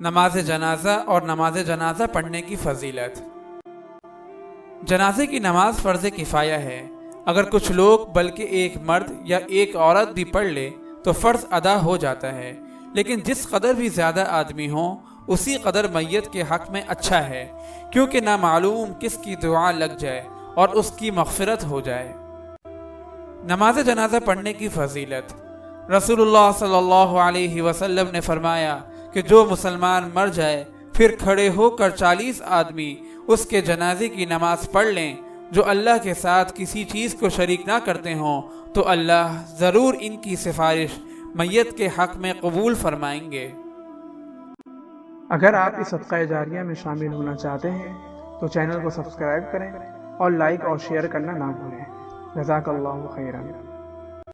نماز جنازہ اور نماز جنازہ پڑھنے کی فضیلت۔ جنازے کی نماز فرض کفایہ ہے۔ اگر کچھ لوگ بلکہ ایک مرد یا ایک عورت بھی پڑھ لے تو فرض ادا ہو جاتا ہے، لیکن جس قدر بھی زیادہ آدمی ہوں اسی قدر میت کے حق میں اچھا ہے، کیونکہ نہ معلوم کس کی دعا لگ جائے اور اس کی مغفرت ہو جائے۔ نماز جنازہ پڑھنے کی فضیلت۔ رسول اللہ صلی اللہ علیہ وسلم نے فرمایا کہ جو مسلمان مر جائے پھر کھڑے ہو کر 40 آدمی اس کے جنازے کی نماز پڑھ لیں جو اللہ کے ساتھ کسی چیز کو شریک نہ کرتے ہوں تو اللہ ضرور ان کی سفارش میت کے حق میں قبول فرمائیں گے۔ اگر آپ اس صدقہ جاریہ میں شامل ہونا چاہتے ہیں تو چینل کو سبسکرائب کریں اور لائک اور شیئر کرنا نہ بھولیں۔ جزاک اللہ خیرا۔